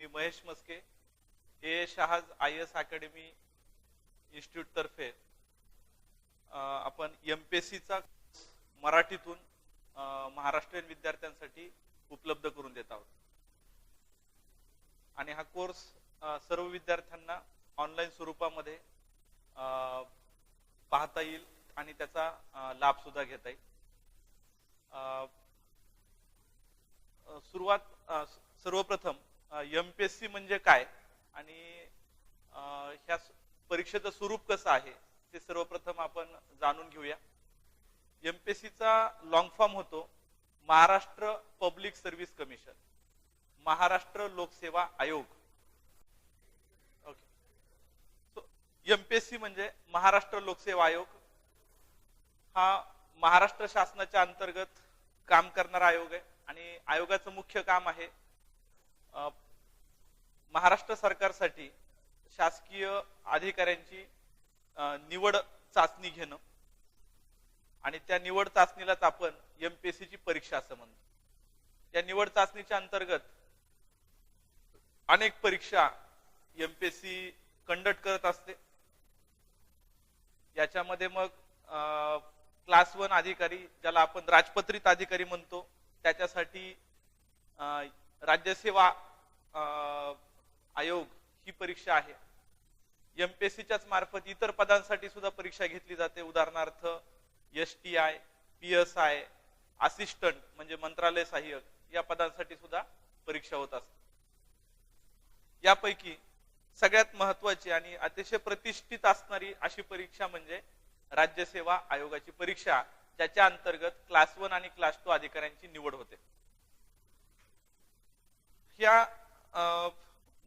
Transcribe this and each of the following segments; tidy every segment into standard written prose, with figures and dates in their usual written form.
मी महेश मस्के ए शहाज IAS academy institute तर्फे आपण MPSCचा मराठीतून महाराष्ट्रीयन विद्यार्थ्यांसाठी उपलब्ध करून देत आहोत आणि हा कोर्स सर्व विद्यार्थ्यांना ऑनलाईन स्वरूपामध्ये पाहता येईल आणि त्याचा लाभ सुद्धा घेता येईल। सर्वप्रथम MPSC म्हणजे काय आणि ह्या परीक्षेचं स्वरूप कसं आहे ते सर्वप्रथम आपण जाणून घेऊया। MPSCचा लॉंग फॉर्म होतो Maharashtra public service commission, Maharashtra लोकसेवा आयोग। ओके, सो MPSC म्हणजे महाराष्ट्र लोकसेवा आयोग हा महाराष्ट्र शासनाच्या अंतर्गत काम करणारा आयोग आहे आणि आयोगाचं मुख्य काम आहे महाराष्ट्र सरकारसाठी शासकीय अधिकाऱ्यांची निवड चाचणी घेणं आणि त्या निवड चाचणीलाच आपण MPSC ची परीक्षा असं म्हणतो। या निवड चाचणीच्या अंतर्गत अनेक परीक्षा MPSC कंडक्ट करत असते। याच्यामध्ये मग क्लास 1 अधिकारी ज्याला आपण राजपत्रित अधिकारी म्हणतो त्याच्यासाठी राज्यसेवा आयोग ही परीक्षा आहे। MPSCच्याच मार्फत इतर पदांसाठी सुद्धा परीक्षा घेतली जाते, उदाहरणार्थ STI, PSI, असिस्टंट म्हणजे मंत्रालय सहाय्यक या पदांसाठी सुद्धा परीक्षा होत असते। यापैकी सगळ्यात महत्त्वाची आणि अतिशय प्रतिष्ठित असणारी अशी परीक्षा म्हणजे राज्यसेवा आयोगाची परीक्षा, ज्याच्या अंतर्गत क्लास 1 आणि क्लास 2 अधिकाऱ्यांची निवड होते।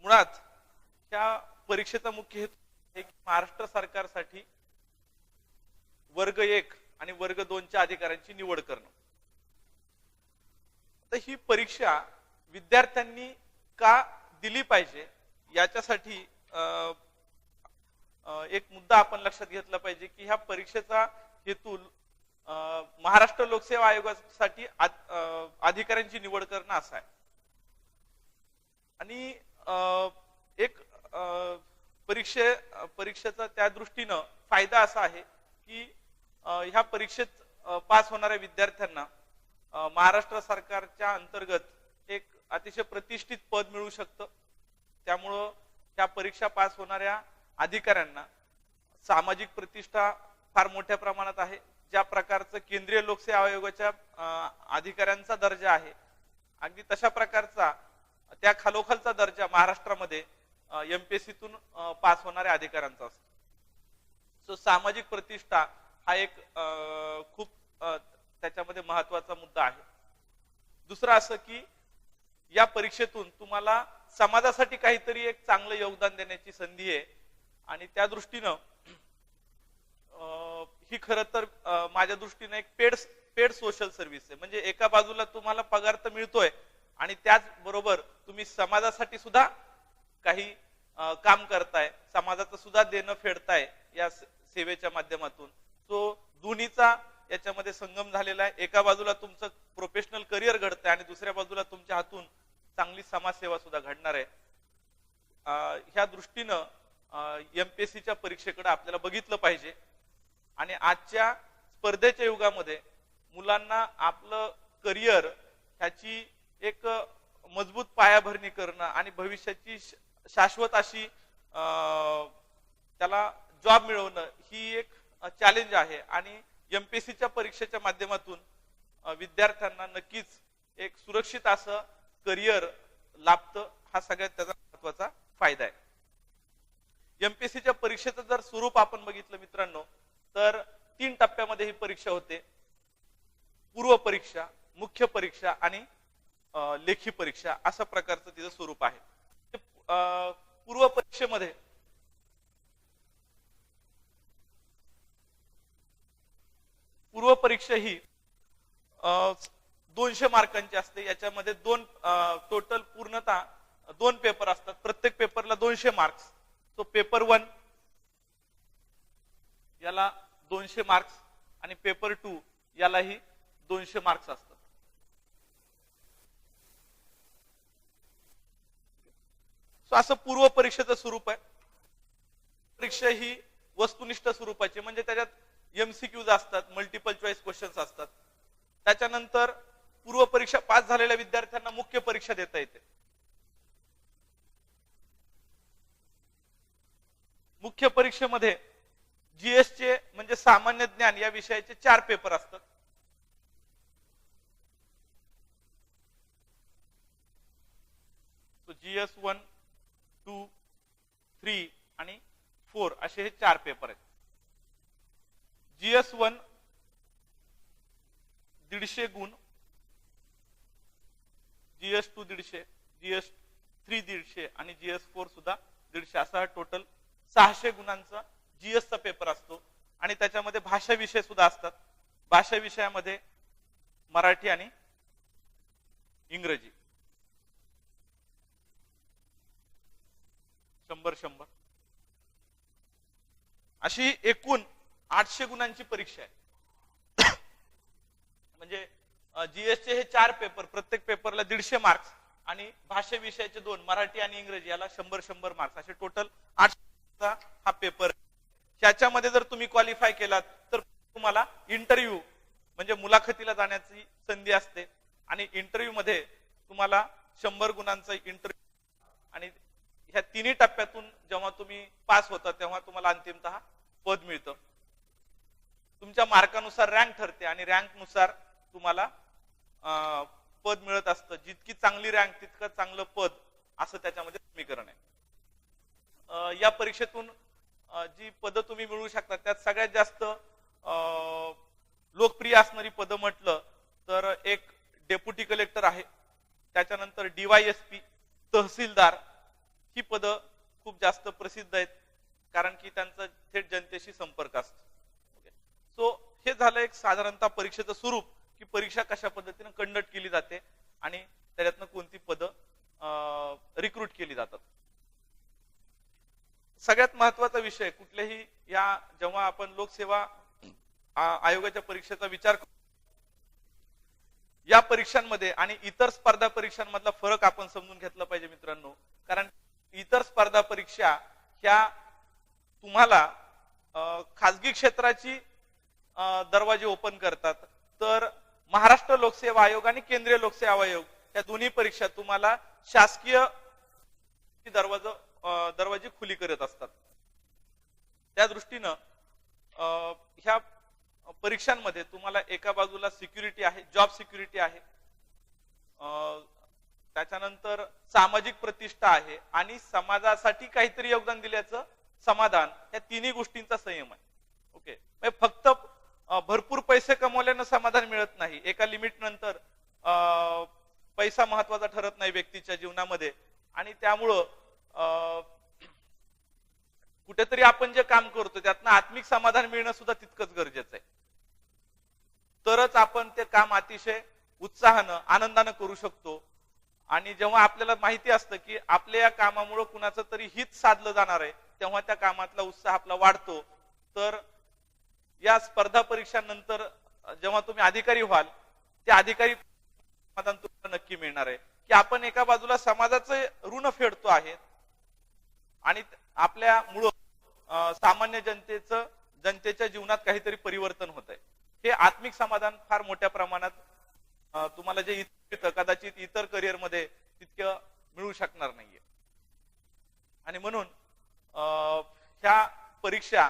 मुळात ह्या परीक्षेचा मुख्य हेतू आहे की महाराष्ट्र सरकारसाठी वर्ग 1 आणि वर्ग 2 च्या अधिकाऱ्यांची निवड करणं। तर ही परीक्षा विद्यार्थ्यांनी का दिली पाहिजे याच्यासाठी एक मुद्दा आपण लक्षात घेतला पाहिजे की ह्या परीक्षेचा हेतू महाराष्ट्र लोकसेवा आयोगासाठी अधिकाऱ्यांची निवड करणं असा आहे आणि एक परीक्षेचा त्या दृष्टीनं फायदा असा आहे की ह्या परीक्षेत पास होणाऱ्या विद्यार्थ्यांना महाराष्ट्र सरकारच्या अंतर्गत एक अतिशय प्रतिष्ठित पद मिळू शकतं। त्यामुळं त्या परीक्षा पास होणाऱ्या अधिकाऱ्यांना सामाजिक प्रतिष्ठा फार मोठ्या प्रमाणात आहे। ज्या प्रकारचं केंद्रीय लोकसेवा आयोगाच्या अधिकाऱ्यांचा दर्जा आहे अगदी तशा प्रकारचा त्या खालोखालचा दर्जा महाराष्ट्रामध्ये MPSCतून पास होणाऱ्या अधिकाऱ्यांचा असतो। सो सामाजिक प्रतिष्ठा हा एक खूप त्याच्यामध्ये महत्त्वाचा मुद्दा आहे। दुसरं असं की या परीक्षेतून तुम्हाला समाजासाठी काहीतरी एक चांगलं योगदान देण्याची संधी आहे आणि त्या दृष्टीनं ही खरं तर माझ्या दृष्टीने एक पेड सोशल सर्व्हिस आहे। म्हणजे एका बाजूला तुम्हाला पगार तर मिळतोय आणि त्याचबरोबर तुम्ही समाजासाठी सुद्धा काही काम करताय, समाजाचं सुद्धा देणं फेडताय या सेवेच्या माध्यमातून। सो दोन्हीचा याच्यामध्ये संगम झालेला आहे। एका बाजूला तुमचं प्रोफेशनल करिअर घडतंय आणि दुसऱ्या बाजूला तुमच्या हातून चांगली समाजसेवा सुद्धा घडणार आहे। ह्या दृष्टीनं MPSCच्या परीक्षेकडे आपल्याला बघितलं पाहिजे आणि आजच्या स्पर्धेच्या युगामध्ये मुलांना आपलं करिअर ह्याची एक मजबूत पायाभरणी करणं आणि भविष्याची शाश्वत अशी त्याला जॉब मिळवणं ही एक चॅलेंज आहे आणि MPSCच्या परीक्षेच्या माध्यमातून विद्यार्थ्यांना नक्कीच एक सुरक्षित असं करिअर लाभतं, हा सगळ्यात त्याचा महत्त्वाचा फायदा आहे। MPSCच्या परीक्षेचं जर स्वरूप आपण बघितलं मित्रांनो तर 3 टप्प्यामध्ये ही परीक्षा होते। पूर्व परीक्षा, मुख्य परीक्षा आणि लेखी परीक्षा अशा प्रकारचं तिचं स्वरूप आहे। पूर्व परीक्षेमध्ये पूर्व परीक्षा ही 200 मार्कांची असते। याच्यामध्ये टोटल पूर्णतः 2 पेपर असतात, प्रत्येक पेपरला 200 मार्क्स। तो पेपर 1 याला 200 मार्क्स आणि पेपर 2 यालाही 200 मार्क्स असतात। सो असं पूर्व परीक्षेचं स्वरूप आहे. परीक्षा ही वस्तुनिष्ठ स्वरूपाची, म्हणजे त्याच्यात एमसीक्यूज असतात, मल्टिपल चॉईस क्वेश्चन्स असतात. त्याच्यानंतर पूर्व परीक्षा पास झालेल्या विद्यार्थ्यांना मुख्य परीक्षा देता येते. मुख्य परीक्षेमध्ये जीएस चे म्हणजे सामान्य ज्ञान या विषयाचे 4 पेपर असतात. जीएस 1, 2, 3 आणि 4 असे हे 4 पेपर आहेत. जीएस 1 150 गुण, जीएस 2 150, जीएस 3 150 आणि जीएस 4 सुद्धा 150 असा टोटल 600 गुणांचा जीएस चा पेपर असतो. आणि त्याच्यामध्ये भाषा विषय सुद्धा असतात. भाषा विषयामध्ये मराठी आणि इंग्रजी 100 अशी एकूण 800 गुणांची परीक्षा आहे. म्हणजे जीएस चे हे 4 पेपर, प्रत्येक पेपरला 150 मार्क्स आणि भाषा विषयाचे 2 मराठी आणि इंग्रजी याला 100 मार्क्स असे टोटल 800 हा पेपर. ह्याच्यामध्ये जर तुम्ही क्वालिफाय केलात तर तुम्हाला इंटरव्ह्यू म्हणजे मुलाखतीला जाण्याची संधी असते. आणि इंटरव्ह्यू मध्ये तुम्हाला 100 गुणांचा इंटरव्ह्यू आणि ह्या 3 टप्प्यातून जेव्हा तुम्ही पास होता तेव्हा तुम्हाला अंतिमतः पद मिळतं. तुमच्या मार्कानुसार रँक ठरते आणि रँकनुसार तुम्हाला पद मिळत असतं. जितकी चांगली रँक तितकं चांगलं पद, असं त्याच्यामध्ये समीकरण आहे. या परीक्षेतून जी पदं तुम्ही मिळवू शकता त्यात सगळ्यात जास्त लोकप्रिय असणारी पदं म्हटलं तर एक डेप्युटी कलेक्टर आहे. त्याच्यानंतर डीवायएसपी, तहसीलदार ही पदं खूप जास्त प्रसिद्ध आहेत कारण की त्यांचा थेट जनतेशी संपर्क असतो. सो हे झालं एक साधारणतः परीक्षेचं स्वरूप की परीक्षा कशा पद्धतीने कंडक्ट केली जाते आणि त्याच्यातनं कोणती पदं रिक्रूट केली जातात. सगळ्यात महत्वाचा विषय कुठल्याही या जेव्हा आपण लोकसेवा आयोगाच्या परीक्षेचा विचार करतो, या परीक्षांमध्ये आणि इतर स्पर्धा परीक्षांमधला फरक आपण समजून घेतला पाहिजे मित्रांनो. कारण इतर स्पर्धा परीक्षा ह्या तुम्हाला खासगी क्षेत्राची दरवाजे ओपन करतात, तर महाराष्ट्र लोकसेवा आयोग आणि केंद्रीय लोकसेवा आयोग या दोन्ही परीक्षा तुम्हाला शासकीय दरवाजे खुली करत असतात. त्या दृष्टीनं ह्या परीक्षांमध्ये तुम्हाला एका बाजूला सिक्युरिटी आहे, जॉब सिक्युरिटी आहे, त्याच्यानंतर सामाजिक प्रतिष्ठा आहे आणि समाजासाठी काहीतरी योगदान दिल्याचं समाधान, या तिन्ही गोष्टींचा संयम आहे. ओके, फक्त भरपूर पैसे कमवल्यानं समाधान मिळत नाही. एका लिमिट नंतर पैसा महत्वाचा ठरत नाही व्यक्तीच्या जीवनामध्ये आणि त्यामुळं कुठेतरी आपण जे काम करतो त्यातनं आत्मिक समाधान मिळणं सुद्धा तितकंच गरजेचं आहे. तरच आपण ते काम अतिशय उत्साहानं आनंदानं करू शकतो. आणि जेव्हा आपल्याला माहिती असतं की आपल्या या कामामुळे कुणाचं तरी हित साधलं जाणार आहे तेव्हा त्या कामातला उत्साह आपला वाढतो. तर या स्पर्धा परीक्षांनंतर जेव्हा तुम्ही अधिकारी व्हाल त्या अधिकारी समाधान तुम्हाला नक्की मिळणार आहे की आपण एका बाजूला समाजाचे ऋण फेडतो आहे आणि आपल्यामुळं सामान्य जनतेच्या जीवनात काहीतरी परिवर्तन होत आहे. हे आत्मिक समाधान फार मोठ्या प्रमाणात तुम्हाला जे कदाचित इतर करिअर मध्ये तितकं मिळू शकणार नाहीये. आणि म्हणून ह्या परीक्षा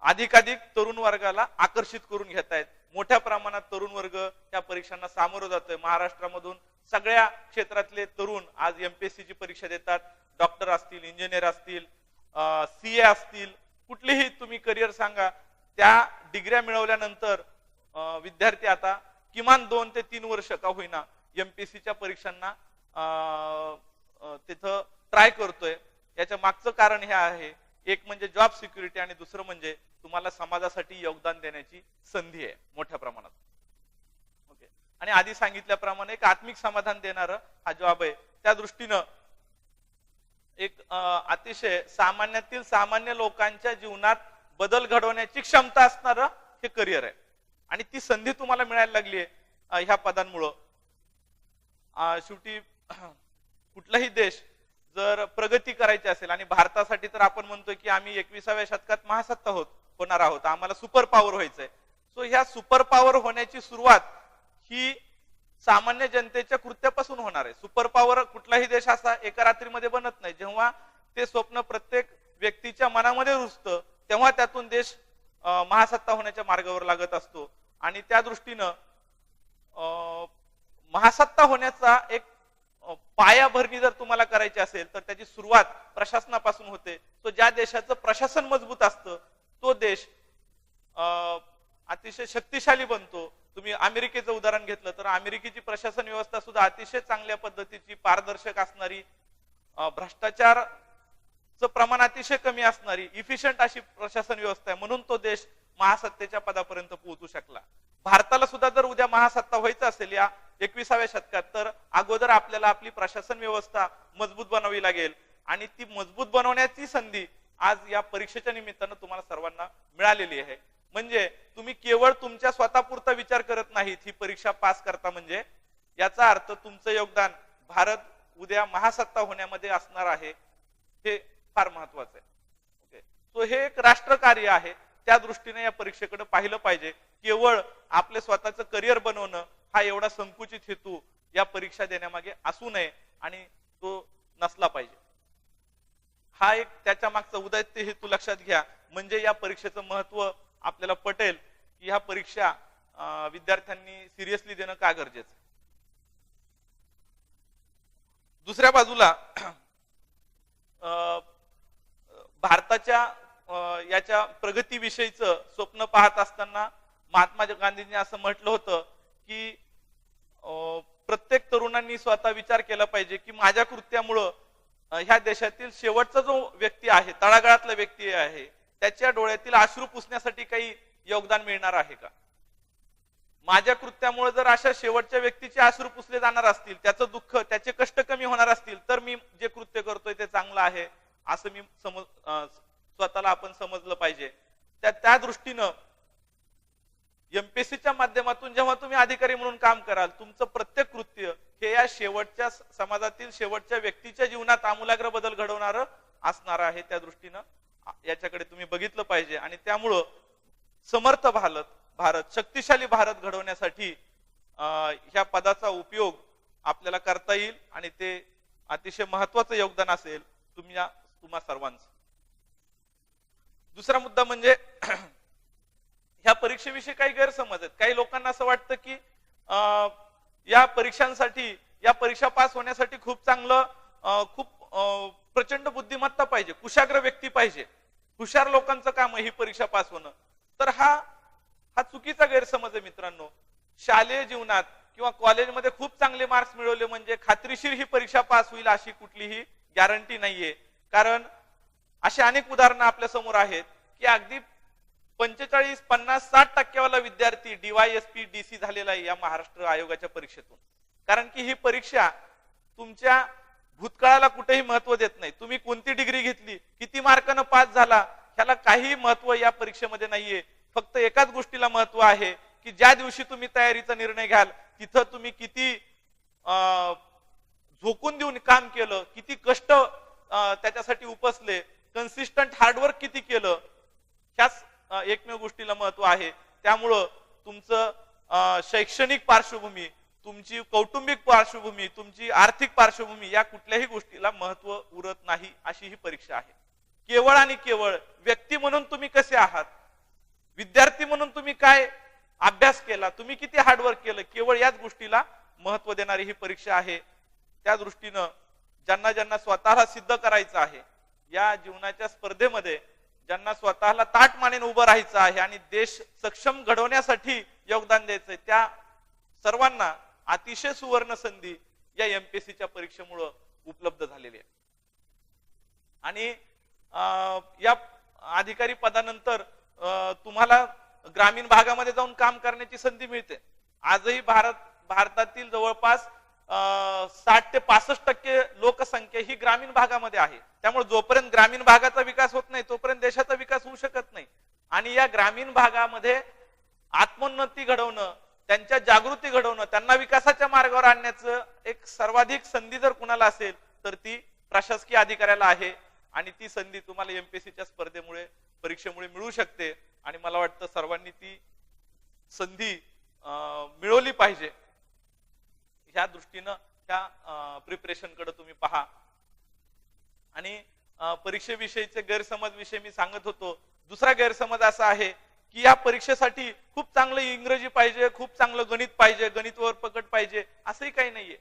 अधिकाधिक तरुण वर्गाला आकर्षित करून घेत आहेत. मोठ्या प्रमाणात तरुण वर्ग त्या परीक्षांना सामोरं जातोय. महाराष्ट्रामधून सगळ्या क्षेत्रातले तरुण आज एमपीएससी ची परीक्षा देतात. डॉक्टर असतील, इंजिनियर असतील, सीए असतील, कुठलीही तुम्ही करिअर सांगा, त्या डिग्र्या मिळवल्यानंतर विद्यार्थी आता किमान 2 ते 3 वर्ष का होईना एमपीएससीच्या परीक्षांना तिथं ट्राय करतोय. याच्या मागचं कारण हे आहे, एक म्हणजे जॉब सिक्युरिटी आणि दुसरं म्हणजे तुम्हाला समाजासाठी योगदान देण्याची संधी आहे मोठ्या प्रमाणात. ओके, आणि आधी सांगितल्याप्रमाणे एक आत्मिक समाधान देणारं हा जॉब आहे. त्या दृष्टीनं एक अतिशय सामान्यातील सामान्य लोकांच्या जीवनात बदल घडवण्याची क्षमता असणारं हे करिअर आहे आणि ती संधी तुम्हाला मिळायला लागली आहे ह्या पदांमुळं. शेवटी कुठलाही देश जर प्रगती करायची असेल, आणि भारतासाठी तर आपण म्हणतोय की आम्ही 21व्या शतकात महासत्ता होणार आहोत, आम्हाला सुपर पॉवर व्हायचंय. सो ह्या सुपर पॉवर होण्याची सुरुवात ही सामान्य जनतेच्या कृत्यापासून होणार आहे. सुपर पॉवर कुठलाही देश असा एका रात्रीमध्ये बनत नाही. जेव्हा ते स्वप्न प्रत्येक व्यक्तीच्या मनामध्ये रुजतं तेव्हा त्यातून देश महासत्ता होण्याच्या मार्गावर लागत असतो. आणि त्या दृष्टीनं महासत्ता होण्याचा एक पायाभरणी जर तुम्हाला करायची असेल तर त्याची सुरुवात प्रशासनापासून होते. तो ज्या देशाचं प्रशासन मजबूत असतं तो देश अतिशय शक्तिशाली बनतो. तुम्ही अमेरिकेचं उदाहरण घेतलं तर अमेरिकेची प्रशासन व्यवस्था सुद्धा अतिशय चांगल्या पद्धतीची, पारदर्शक असणारी, भ्रष्टाचारचं प्रमाण अतिशय कमी असणारी, इफिशियंट अशी प्रशासन व्यवस्था आहे. म्हणून तो देश महासत्तेच्या पदापर्यंत पोहोचू शकला. भारताला सुद्धा जर उद्या महासत्ता व्हायचं असेल या 21व्या शतकात, तर अगोदर आपल्याला आपली प्रशासन व्यवस्था मजबूत बनवावी लागेल. आणि ती मजबूत बनवण्याची संधी आज या परीक्षेच्या निमित्तानं तुम्हाला सर्वांना मिळालेली आहे. म्हणजे तुम्ही केवळ तुमच्या स्वतःपुरता विचार करत नाहीत ही परीक्षा पास करता, म्हणजे याचा अर्थ तुमचं योगदान भारत उद्या महासत्ता होण्यामध्ये असणार आहे, हे फार महत्वाचं आहे. ओके, सो हे एक राष्ट्रकार्य आहे. त्या दृष्टीने या परीक्षेकडे पाहिलं पाहिजे. केवळ आपले स्वतःचं करिअर बनवणं हा एवढा संकुचित हेतू या परीक्षा देण्यामागे असू नये आणि तो नसला पाहिजे. हा एक त्याच्या मागचा उदात्त हेतू लक्षात घ्या. म्हणजे या परीक्षेचं महत्व आपल्याला पटेल की ह्या परीक्षा विद्यार्थ्यांनी सिरियसली देणं का गरजेचं. दुसऱ्या बाजूला भारताच्या याच्या प्रगतीविषयीचं स्वप्न पाहत असताना महात्मा गांधींनी असं म्हटलं होतं की प्रत्येक तरुणांनी स्वतः विचार केला पाहिजे की माझ्या कृत्यामुळं ह्या देशातील शेवटचा जो व्यक्ती आहे, तळागाळातला व्यक्ती आहे, त्याच्या डोळ्यातील अश्रू पुसण्यासाठी काही योगदान मिळणार आहे का. माझ्या कृत्यामुळे जर अशा शेवटच्या व्यक्तीचे अश्रू पुसले जाणार असतील, त्याचं दुःख, त्याचे कष्ट कमी होणार असतील, तर मी जे कृत्य करतोय ते चांगलं आहे असं मी स्वतःला आपण समजलं पाहिजे. त्या दृष्टीनं एमपीएससीच्या माध्यमातून जेव्हा तुम्ही अधिकारी म्हणून काम कराल, तुमचं प्रत्येक कृत्य हे या शेवटच्या समाजातील शेवटच्या व्यक्तीच्या जीवनात आमूलाग्र बदल घडवणारं असणार आहे. त्या दृष्टीनं याच्याकडे तुम्ही बघितलं पाहिजे. आणि त्यामुळं समर्थ भारत, शक्तिशाली भारत घडवण्यासाठी ह्या पदाचा उपयोग आपल्याला करता येईल आणि ते अतिशय महत्वाचं योगदान असेल तुम्हा सर्वांचं. दुसरा मुद्दा म्हणजे ह्या परीक्षेविषयी काही गैरसमज आहेत. काही लोकांना असं वाटतं की या परीक्षांसाठी, या परीक्षा पास होण्यासाठी खूप चांगलं, खूप प्रचंड बुद्धिमत्ता पाहिजे, कुशाग्र व्यक्ती पाहिजे, हुशार लोकांचं काम आहे ही परीक्षा पास होणं. तर हा चुकीचा गैरसमज आहे मित्रांनो. शालेय जीवनात किंवा कॉलेजमध्ये खूप चांगले मार्क्स मिळवले म्हणजे खात्रीशीर ही परीक्षा पास होईल अशी कुठलीही गॅरंटी नाहीये. कारण अशी अनेक उदाहरणं आपल्या समोर आहेत की अगदी 45, 50, 60% वाला विद्यार्थी DYSP DC झालेला आहे या महाराष्ट्र आयोगाच्या परीक्षेतून. कारण की ही परीक्षा तुमच्या भूतकाळाला कुठेही महत्व देत नाही. तुम्ही कोणती डिग्री घेतली, किती मार्कानं पास झाला, ह्याला काही महत्व या परीक्षेमध्ये नाहीये. फक्त एकाच गोष्टीला महत्व आहे की ज्या दिवशी तुम्ही तयारीचा निर्णय घ्याल तिथं तुम्ही किती झोकून देऊन काम केलं, किती कष्ट त्याच्यासाठी उपसले, कन्सिस्टंट हार्डवर्क किती केलं, ह्याच एकमेव गोष्टीला महत्व आहे. त्यामुळं तुमचं शैक्षणिक पार्श्वभूमी, तुमची कौटुंबिक पार्श्वभूमी, तुमची आर्थिक पार्श्वभूमी या कुठल्याही गोष्टीला महत्व उरत नाही अशी ही परीक्षा आहे. केवळ आणि केवळ व्यक्ती म्हणून तुम्ही कसे आहात, विद्यार्थी म्हणून तुम्ही काय अभ्यास केला, तुम्ही किती हार्डवर्क केलं, केवळ याच गोष्टीला महत्व देणारी ही परीक्षा आहे. त्या दृष्टीनं ज्यांना स्वतःला सिद्ध करायचं आहे या जीवनाच्या स्पर्धेमध्ये, ज्यांना स्वतःला ताठ मानेने उभं राहायचं आहे आणि देश सक्षम घडवण्यासाठी योगदान द्यायचंय, त्या सर्वांना अतिशय सुवर्ण संधी या एमपीएससीच्या परीक्षेमुळे उपलब्ध झालेली आहे. आणि या अधिकारी पदानंतर तुम्हाला ग्रामीण भागामध्ये जाऊन काम करण्याची संधी मिळते. आजही भारतातील जवळपास 60 ते 65% लोकसंख्या ही ग्रामीण भागामध्ये आहे. त्यामुळे जोपर्यंत ग्रामीण भागाचा विकास होत नाही तोपर्यंत देशाचा विकास होऊ शकत नाही. आणि या ग्रामीण भागामध्ये आत्मोन्नती घडवणं, त्यांच्या जागृती घडवणं, त्यांना विकासाच्या मार्गावर आणण्याचं एक सर्वाधिक संधी जर कुणाला असेल तर ती प्रशासकीय अधिकाऱ्याला आहे आणि ती संधी तुम्हाला एमपीएससीच्या स्पर्धेमुळे परीक्षेमुळे मिळू शकते आणि मला वाटतं सर्वांनी ती संधी मिळवली पाहिजे. ह्या दृष्टीनं त्या प्रिपरेशन कडे तुम्ही पहा. आणि परीक्षेविषयीचे गैरसमज विषयी मी सांगत होतो. दुसरा गैरसमज असा आहे की या परीक्षेसाठी खूप चांगलं इंग्रजी पाहिजे, खूप चांगलं गणित पाहिजे, गणितवर पकड पाहिजे, असंही काही नाहीये.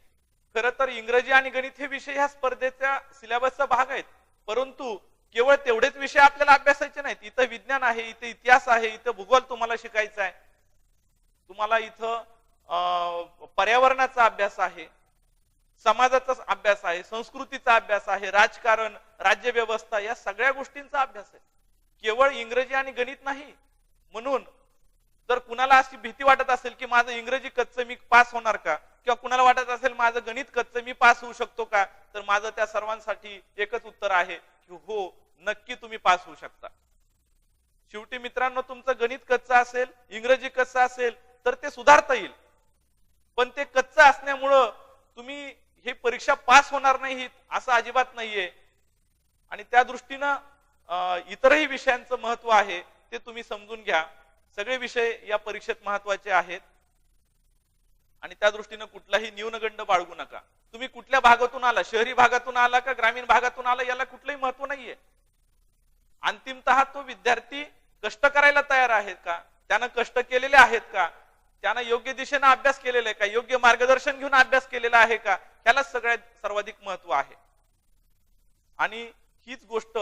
खरं तर इंग्रजी आणि गणित हे विषय ह्या स्पर्धेच्या सिलेबसचा भाग आहेत, परंतु केवळ तेवढेच विषय आपल्याला अभ्यासायचे नाहीत. इथं विज्ञान आहे, इथं इतिहास आहे, इथं भूगोल तुम्हाला शिकायचा आहे, तुम्हाला इथं पर्यावरणाचा अभ्यास आहे, समाजाचा अभ्यास आहे, संस्कृतीचा अभ्यास आहे, राजकारण, राज्यव्यवस्था, या सगळ्या गोष्टींचा अभ्यास आहे, केवळ इंग्रजी आणि गणित नाही. म्हणून जर कुणाला अशी भीती वाटत असेल की माझं इंग्रजी कच्चं मी पास होणार का, किंवा कुणाला वाटत असेल माझं गणित कच्चं मी पास होऊ शकतो का, तर माझं त्या सर्वांसाठी एकच उत्तर आहे की हो, नक्की तुम्ही पास होऊ शकता. शेवटी मित्रांनो, तुमचं गणित कच्चं असेल, इंग्रजी कच्चं असेल तर ते सुधारता येईल, पण ते कच्चं असण्यामुळं तुम्ही ही परीक्षा पास होणार नाही असं अजिबात नाहीये. आणि त्या दृष्टीनं इतरही विषयांचं महत्व आहे ते तुम्ही समजून घ्या. सगळे विषय या परीक्षेत महत्वाचे आहेत आणि त्या दृष्टीनं कुठलाही न्यूनगंड बाळगू नका. तुम्ही कुठल्या भागातून आला, शहरी भागातून आला का ग्रामीण भागातून आला, याला कुठलंही महत्व नाहीये. अंतिमतः तो विद्यार्थी कष्ट करायला तयार आहे का, त्यानं कष्ट केलेले आहेत का, त्यानं योग्य दिशेने अभ्यास केलेला आहे का, योग्य मार्गदर्शन घेऊन अभ्यास केलेला आहे का, ह्याला सगळ्यात सर्वाधिक महत्व आहे. आणि हीच गोष्ट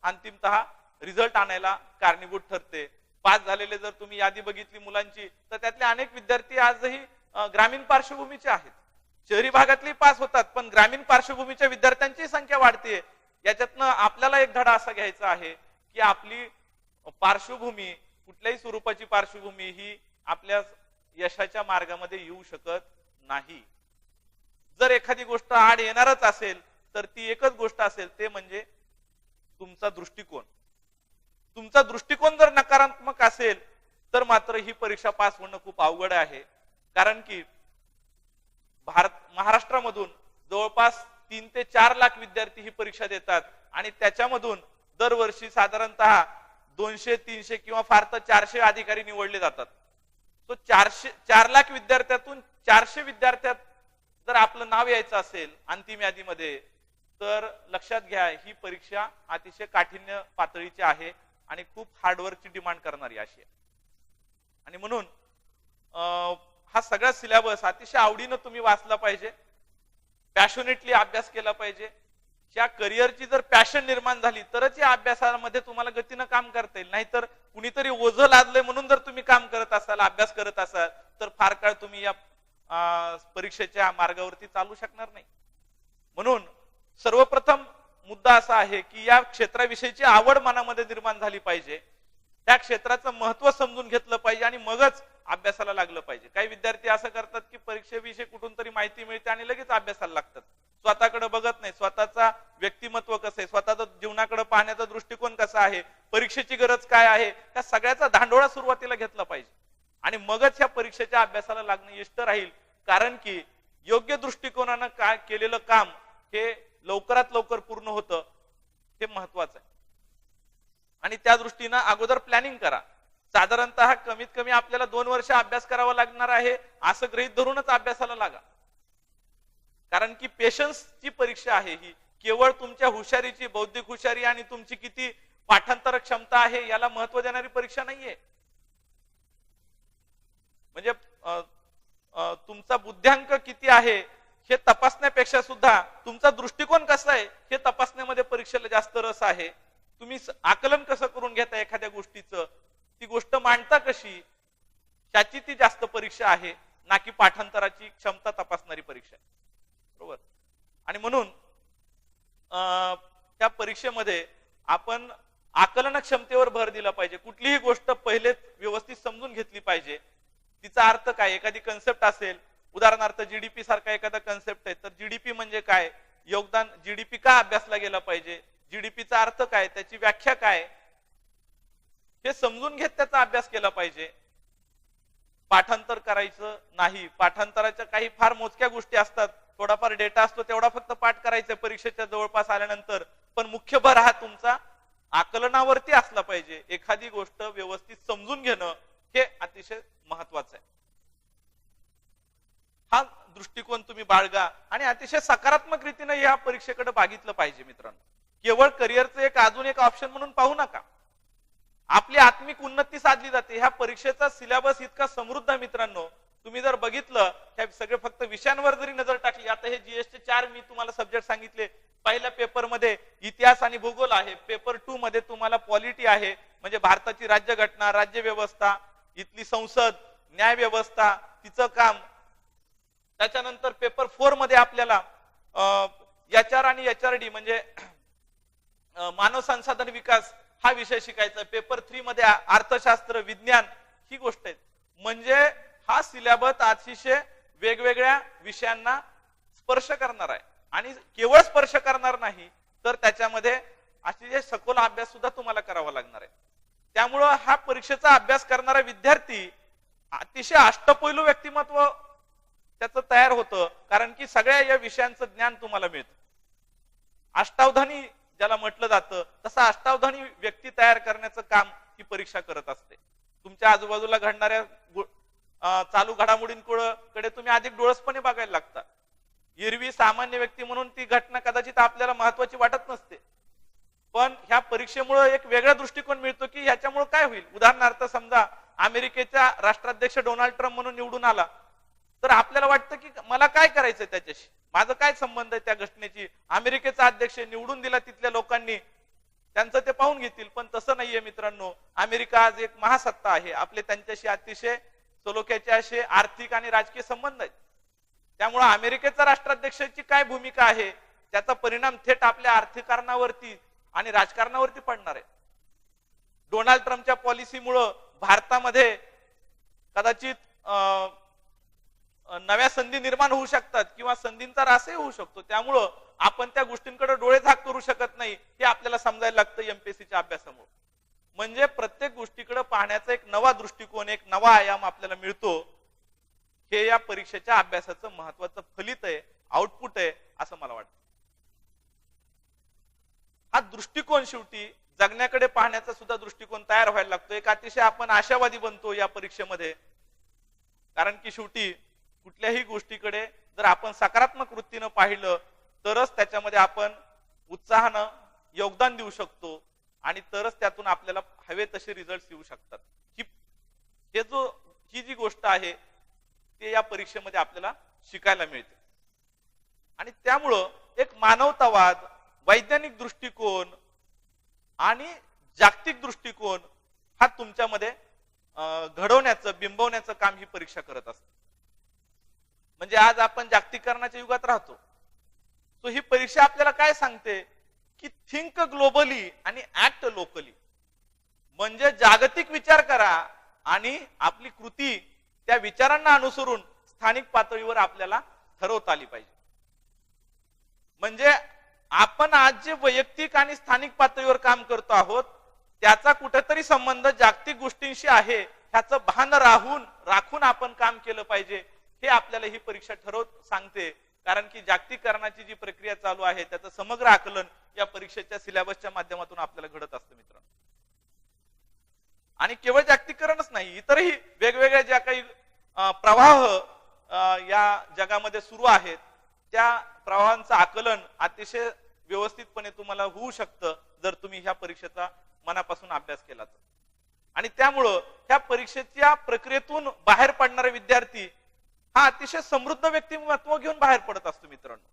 अंतिमतः रिझल्ट आणायला कारणीभूत ठरते. पास झालेले जर तुम्ही यादी बघितली मुलांची, तर त्यातले अनेक विद्यार्थी आजही ग्रामीण पार्श्वभूमीचे आहेत. शहरी भागातले पास होतात, पण ग्रामीण पार्श्वभूमीच्या विद्यार्थ्यांची संख्या वाढते. याच्यातनं आपल्याला एक धडा असा घ्यायचा आहे की आपली पार्श्वभूमी, कुठल्याही स्वरूपाची पार्श्वभूमी ही आपल्या यशाच्या मार्गामध्ये येऊ शकत नाही. जर एखादी गोष्ट आड येणारच असेल तर ती एकच गोष्ट असेल, ते म्हणजे तुमचा दृष्टिकोन. तुमचा दृष्टिकोन जर नकारात्मक असेल तर मात्र ही परीक्षा पास होणं खूप अवघड आहे. कारण की महाराष्ट्रामधून जवळपास 3 ते 4 लाख विद्यार्थी ही परीक्षा देतात आणि त्याच्यामधून दरवर्षी साधारणतः 200, 300 किंवा फार तर 400 अधिकारी निवडले जातात. तो 4 लाख विद्यार्थ्यातून 400 विद्यार्थ्यात जर आपलं नाव यायचं असेल अंतिम यादीमध्ये, तर लक्षात घ्या ही परीक्षा अतिशय काठिण्य पातळीची आहे आणि खूप हार्डवर्कची डिमांड करणारी अशी आहे. आणि म्हणून हा सगळा सिलेबस अतिशय आवडीनं तुम्ही वाचला पाहिजे, पॅशनेटली अभ्यास केला पाहिजे. या करिअरची जर पॅशन निर्माण झाली तरच या अभ्यासामध्ये तुम्हाला गतीनं काम करता येईल. नाहीतर कुणीतरी ओझं लादलंय म्हणून जर तुम्ही काम करत असाल, अभ्यास करत असाल, तर फार काळ तुम्ही या परीक्षेच्या मार्गावरती चालू शकणार नाही. म्हणून सर्वप्रथम मुद्दा असा आहे की या क्षेत्राविषयीची आवड मनामध्ये निर्माण झाली पाहिजे, त्या क्षेत्राचं महत्व समजून घेतलं पाहिजे आणि मगच अभ्यासाला लागलं पाहिजे. काही विद्यार्थी असं करतात की परीक्षेविषयी कुठून तरी माहिती मिळते आणि लगेच अभ्यासाला लागतात, स्वतःकडे बघत नाही, स्वतःचा व्यक्तिमत्व कसं आहे, स्वतःचा जीवनाकडे पाहण्याचा दृष्टिकोन कसा आहे, परीक्षेची गरज काय आहे, त्या सगळ्याचा धांडोळा सुरुवातीला घेतला पाहिजे आणि मगच या परीक्षेच्या अभ्यासाला लागणं इष्ट राहील. कारण की योग्य दृष्टिकोनानं काय केलेलं काम हे लवकरात लवकर पूर्ण होतं, हे महत्वाचं आहे. आणि त्या दृष्टीनं अगोदर प्लॅनिंग करा. साधारणतः कमीत कमी आपल्याला 2 वर्ष अभ्यास करावा लागणार आहे असं गृहीत धरूनच अभ्यासाला लागा. कारण की पेशन्सची परीक्षा आहे ही, केवळ तुमच्या हुशारीची, बौद्धिक हुशारी आणि तुमची किती पाठांतर क्षमता आहे याला महत्व देणारी परीक्षा नाहीये. म्हणजे तुमचा बुद्ध्यांक किती आहे हे तपासण्यापेक्षा सुद्धा तुमचा दृष्टिकोन कसा आहे हे तपासण्यामध्ये परीक्षेला जास्त रस आहे. तुम्ही आकलन कसं करून घेता एखाद्या गोष्टीचं, ती गोष्ट मांडता कशी, त्याची ती जास्त परीक्षा आहे, ना की पाठांतराची क्षमता तपासणारी परीक्षा आहे. बरोबर. आणि म्हणून त्या परीक्षेमध्ये आपण आकलन क्षमतेवर भर दिला पाहिजे. कुठलीही गोष्ट पहिलेच व्यवस्थित समजून घेतली पाहिजे. तिचा अर्थ काय, एखादी कन्सेप्ट असेल, उदाहरणार्थ जीडीपी सारखा एखादा कन्सेप्ट आहे, तर जीडीपी म्हणजे काय, योगदान, जीडीपी का अभ्यासला गेला पाहिजे, जीडीपीचा अर्थ काय, त्याची व्याख्या काय, हे समजून घेत त्याचा अभ्यास केला पाहिजे. पाठांतर करायचं नाही. पाठांतराच्या काही फार मोजक्या गोष्टी असतात थोडाफार डेटा असतो तेवढा फक्त पाठ करायचा परीक्षेच्या जवळपास आल्यानंतर, पण मुख्य भर हा तुमचा आकलनावरती असला पाहिजे. एखादी गोष्ट व्यवस्थित समजून घेणं हे अतिशय महत्वाचं आहे. हा दृष्टिकोन तुम्ही बाळगा आणि अतिशय सकारात्मक रीतीने या परीक्षेकडे बघितलं पाहिजे मित्रांनो. केवळ करिअरचं एक अजून एक ऑप्शन म्हणून पाहू नका. आपली आत्मिक उन्नती साधली जाते. ह्या परीक्षेचा सिलेबस इतका समृद्ध आहे मित्रांनो. तुम्ही जर बघितलं ह्या सगळे फक्त विषयांवर जरी नजर टाकली, आता हे जीएसचे 4 मी तुम्हाला सब्जेक्ट सांगितले. पहिल्या पेपर मध्ये इतिहास आणि भूगोल आहे. पेपर 2 मध्ये तुम्हाला पॉलिटी आहे, म्हणजे भारताची राज्यघटना, राज्यव्यवस्था, इथली संसद, न्याय व्यवस्था, तिचं काम. त्याच्यानंतर पेपर 4 मध्ये आपल्याला एचआर आणि एचआरडी म्हणजे मानव संसाधन विकास हा विषय शिकायचा. पेपर 3 मध्ये अर्थशास्त्र, विज्ञान ही गोष्ट आहे. म्हणजे हा सिलेबस अतिशय वेगवेगळ्या विषयांना स्पर्श करणार आहे आणि केवळ स्पर्श करणार नाही तर त्याच्यामध्ये अतिशय सखोल अभ्यास सुद्धा तुम्हाला करावा लागणार आहे. त्यामुळं हा परीक्षेचा अभ्यास करणारा विद्यार्थी अतिशय अष्टपैलू व्यक्तिमत्व त्याचं तयार होतं, कारण की सगळ्या या विषयांचं ज्ञान तुम्हाला मिळतं. अष्टावधानी ज्याला म्हटलं जातं तसा अष्टावधानी व्यक्ती तयार करण्याचं काम ही परीक्षा करत असते. तुमच्या आजूबाजूला घडणाऱ्या चालू घडामोडींकडे तुम्ही अधिक डोळसपणे बघायला लागता. एरवी सामान्य व्यक्ती म्हणून ती घटना कदाचित आपल्याला महत्वाची वाटत नसते, पण ह्या परीक्षेमुळे एक वेगळा दृष्टिकोन मिळतो की ह्याच्यामुळे काय होईल. उदाहरणार्थ समजा अमेरिकेचा राष्ट्राध्यक्ष डोनाल्ड ट्रम्प म्हणून निवडून आला, तर आपल्याला वाटतं की मला काय करायचंय त्याच्याशी, माझं काय संबंध आहे त्या घटनेची. अमेरिकेचा अध्यक्ष निवडून दिला तिथल्या लोकांनी, त्यांचं ते पाहून घेतील. पण तसं नाहीये मित्रांनो. अमेरिका आज एक महासत्ता आहे. आपले त्यांच्याशी अतिशय सलोख्याचे असे आर्थिक आणि राजकीय संबंध आहेत. त्यामुळे अमेरिकेचा राष्ट्राध्यक्षाची काय भूमिका आहे त्याचा परिणाम थेट आपल्या अर्थकारणावरती आणि राजकारणावरती पडणार आहे. डोनाल्ड ट्रम्पच्या पॉलिसीमुळे भारतामध्ये कदाचित नव्या संधी निर्माण होऊ शकतात किंवा संधींचा रासही होऊ शकतो. त्यामुळं आपण त्या गोष्टींकडे डोळे झाक करू शकत नाही हे आपल्याला समजायला लागतं एमपीएससीच्या अभ्यासामुळे. म्हणजे प्रत्येक गोष्टीकडे पाहण्याचा एक नवा दृष्टिकोन, एक नवा आयाम आपल्याला मिळतो. हे या परीक्षेच्या अभ्यासाचं महत्वाचं फलित आहे, आउटपुट आहे असं मला वाटतं. हा दृष्टिकोन शेवटी जगण्याकडे पाहण्याचा सुद्धा दृष्टिकोन तयार व्हायला लागतो. एक अतिशय आपण आशावादी बनतो या परीक्षेमध्ये, कारण की शेवटी कुठल्याही गोष्टीकडे जर आपण सकारात्मक वृत्तीनं पाहिलं तरच त्याच्यामध्ये आपण उत्साहानं योगदान देऊ शकतो आणि तरच त्यातून आपल्याला हवे तसे रिझल्ट येऊ शकतात. ही जी गोष्ट आहे ते या परीक्षेमध्ये आपल्याला शिकायला मिळते. आणि त्यामुळं एक मानवतावाद, वैज्ञानिक दृष्टिकोन आणि जागतिक दृष्टिकोन हा तुमच्यामध्ये घडवण्याचं, बिंबवण्याचं काम ही परीक्षा करत असते. म्हणजे आज आपण जागतिकीकरणाच्या युगात राहतो. सो ही परीक्षा आपल्याला काय सांगते की थिंक ग्लोबली आणि ऍक्ट लोकली. म्हणजे जागतिक विचार करा आणि आपली कृती त्या विचारांना अनुसरून स्थानिक पातळीवर आपल्याला ठरवता आली पाहिजे. म्हणजे आपण आज जे वैयक्तिक आणि स्थानिक पातळीवर काम करतो आहोत त्याचा कुठेतरी संबंध जागतिक गोष्टींशी आहे, ह्याचं भान राखून आपण काम केलं पाहिजे. हे आपल्याला ही परीक्षा ठरवत सांगते, कारण की जागतिकीकरणाची जी प्रक्रिया चालू आहे त्याचं समग्र आकलन या परीक्षेच्या सिलेबसच्या माध्यमातून आपल्याला घडत असतं मित्रांनो. आणि केवळ जागतिकीकरणच नाही, इतरही वेगवेगळ्या ज्या काही प्रवाह या जगामध्ये सुरू आहेत त्या प्रवाहांचं आकलन अतिशय व्यवस्थितपणे तुम्हाला होऊ शकतं जर तुम्ही ह्या परीक्षेचा मनापासून अभ्यास केला तर. आणि त्यामुळं ह्या परीक्षेच्या प्रक्रियेतून बाहेर पडणारे विद्यार्थी हा अतिशय समृद्ध व्यक्तिमत्व घेऊन बाहेर पडत असतो मित्रांनो.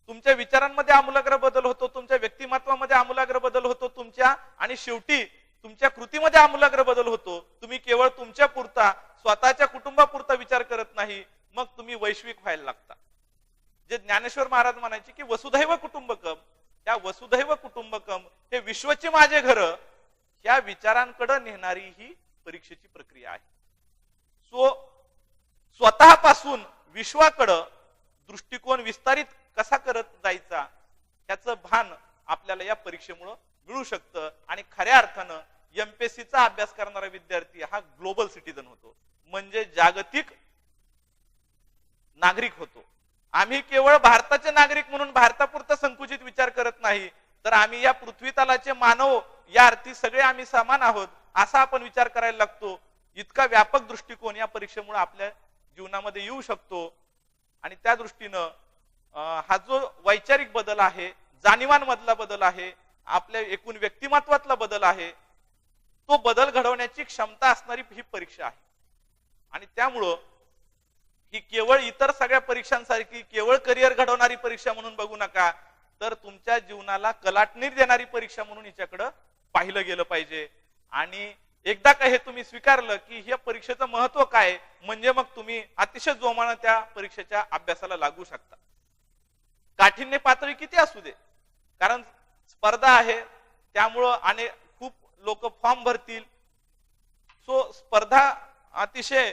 तुमच्या विचारांमध्ये आमूलाग्र बदल होतो, तुमच्या व्यक्तिमत्वामध्ये आमूलाग्र बदल होतो, तुमच्या आणि शेवटी तुमच्या कृतीमध्ये आमूलाग्र बदल होतो. तुम्ही केवळ तुमच्या पुरता, स्वतःच्या कुटुंबापुरता विचार करत नाही, मग तुम्ही वैश्विक व्हायला लागता. जे ज्ञानेश्वर महाराज म्हणायचे की वसुधैव कुटुंबकम, त्या वसुधैव कुटुंबकम हे विश्वचे माझे घर, ह्या विचारांकडे नेणारी ही परीक्षेची प्रक्रिया आहे. स्वतःपासून विश्वाकडं दृष्टिकोन विस्तारित कसा करत जायचा ह्याचं भान आपल्याला या परीक्षेमुळे मिळू शकतं. आणि खऱ्या अर्थानं एमपीएससीचा अभ्यास करणारा विद्यार्थी हा ग्लोबल सिटीजन होतो, म्हणजे जागतिक नागरिक होतो. आम्ही केवळ भारताचे नागरिक म्हणून भारतापुरता संकुचित विचार करत नाही, तर आम्ही या पृथ्वी तलाचे मानव या अर्थी सगळे आम्ही समान आहोत असा आपण विचार करायला लागतो. इतका व्यापक दृष्टिकोन या परीक्षेमुळे आपल्या जीवनामध्ये येऊ शकतो. आणि त्या दृष्टीनं हा जो वैचारिक बदल आहे, जाणीवांमधला बदल आहे, आपल्या एकूण व्यक्तिमत्वातला बदल आहे, तो बदल घडवण्याची क्षमता असणारी ही परीक्षा आहे. आणि त्यामुळं ही केवळ इतर सगळ्या परीक्षांसारखी केवळ करिअर घडवणारी परीक्षा म्हणून बघू नका, तर तुमच्या जीवनाला कलाटणी देणारी परीक्षा म्हणून हिच्याकडं पाहिलं गेलं पाहिजे. आणि एकदा का हे तुम्ही स्वीकारलं की या परीक्षेचं महत्व काय, म्हणजे मग तुम्ही अतिशय जोमानं त्या परीक्षेच्या अभ्यासाला लागू शकता. काठिण्य पातळी किती असू दे, कारण स्पर्धा आहे, त्यामुळं अनेक खूप लोक फॉर्म भरतील. सो स्पर्धा अतिशय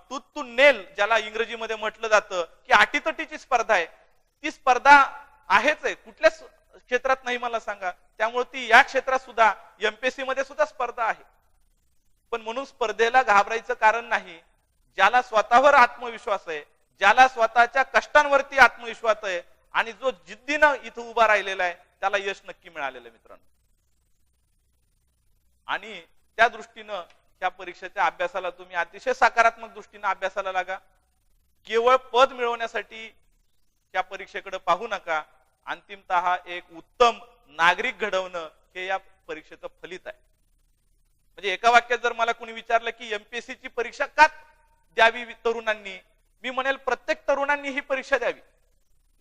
टूथ टू नेल ज्याला इंग्रजीमध्ये म्हटलं जातं की अटीतटीची स्पर्धा आहे, ती स्पर्धा आहेच आहे, कुठल्याच क्षेत्रात नाही मला सांगा. त्यामुळे ती या क्षेत्रात सुद्धा एमपीएससी मध्ये सुद्धा स्पर्धा आहे. पण म्हणून स्पर्धेला घाबरायचं कारण नाही. ज्याला स्वतःवर आत्मविश्वास आहे, ज्याला स्वतःच्या कष्टांवरती आत्मविश्वास आहे आणि जो जिद्दीनं इथं उभा राहिलेला आहे, त्याला यश नक्की मिळालेलं आहे मित्रांनो. आणि त्या दृष्टीनं त्या परीक्षेच्या अभ्यासाला तुम्ही अतिशय सकारात्मक दृष्टीने अभ्यासाला लागा. केवळ पद मिळवण्यासाठी त्या परीक्षेकडे पाहू नका. अंतिमतः एक उत्तम नागरिक घडवणं हे या परीक्षेचं फलित आहे. म्हणजे एका वाक्यात जर मला कोणी विचारलं की एमपीएससी ची परीक्षा का द्यावी तरुणांनी, मी म्हणेल प्रत्येक तरुणांनी ही परीक्षा द्यावी.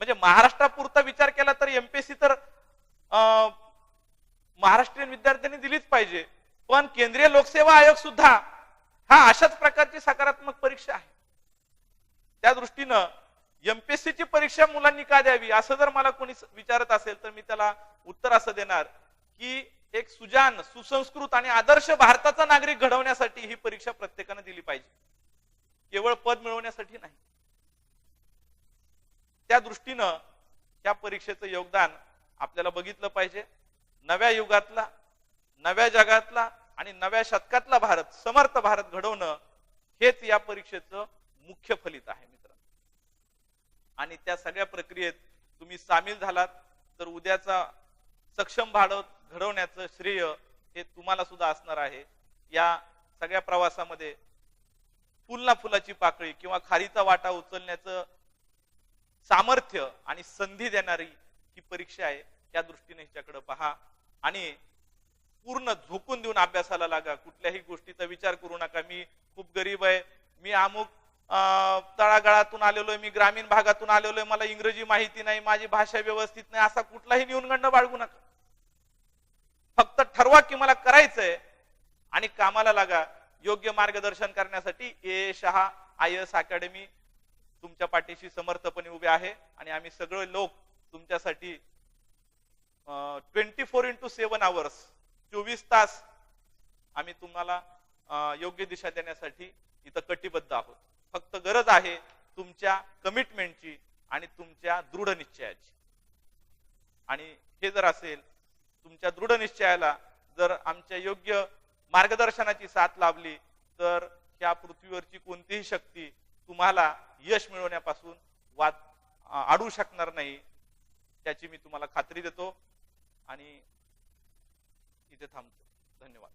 म्हणजे महाराष्ट्रापुरता विचार केला तर एमपीएससी तर महाराष्ट्रीयन विद्यार्थ्यांनी दिलीच पाहिजे, पण केंद्रीय लोकसेवा आयोग सुद्धा हा अशाच प्रकारची सकारात्मक परीक्षा आहे. त्या दृष्टीनं एमपीएससी ची परीक्षा मुलांनी का द्यावी असं जर मला कोणी विचारत असेल तर मी त्याला उत्तर असं देणार की एक सुजान, सुसंस्कृत आणि आदर्श भारताचा नागरिक घडवण्यासाठी ही परीक्षा प्रत्येकाने दिली पाहिजे, केवळ पद मिळवण्यासाठी नाही. त्या दृष्टीनं त्या परीक्षेचं योगदान आपल्याला बघितलं पाहिजे. नव्या युगातला, नव्या जगातला आणि नव्या शतकातला भारत, समर्थ भारत घडवणं हेच या परीक्षेचं मुख्य फलित आहे मित्रांनो. आणि त्या सगळ्या प्रक्रियेत तुम्ही सामील झालात तर उद्याचा सक्षम भारत घडवण्याचं श्रेय हे तुम्हाला सुद्धा असणार आहे. या सगळ्या प्रवासामध्ये फुल ना फुलाची पाकळी किंवा खारीचा वाटा उचलण्याचं सामर्थ्य आणि संधी देणारी ही परीक्षा आहे. त्या दृष्टीने हिच्याकडे पहा आणि पूर्ण झोकून देऊन अभ्यासाला लागा. कुठल्याही गोष्टीचा विचार करू नका. मी खूप गरीब आहे, मी अमुक तळागाळातून आलेलो आहे, मी ग्रामीण भागातून आलेलो आहे, मला इंग्रजी माहिती नाही, माझी भाषा व्यवस्थित नाही, असा कुठलाही न्यूनगंड बाळगू नका. फक्त ठरवा की मला करायचंय आणि कामाला लागा. योग्य मार्गदर्शन करण्यासाठी ए शहा IAS अकॅडमी तुमच्या पाठीशी समर्थपणे उभे आहे आणि आम्ही सगळे लोक तुमच्यासाठी 24x7 आवर्स 24 तास आम्ही तुम्हाला योग्य दिशा देण्यासाठी इथं कटिबद्ध आहोत. फक्त गरज आहे तुमच्या कमिटमेंटची आणि तुमच्या दृढ निश्चयाची. आणि हे जर असेल, तुमच्या दृढ निश्चयाला जर आमच्या योग्य मार्गदर्शनाची साथ लाभली तर ह्या पृथ्वीवरची कोणतीही शक्ती तुम्हाला यश मिळवण्यापासून अडू शकणार नाही, त्याची मी तुम्हाला खात्री देतो. आणि इथे थांबतो. धन्यवाद.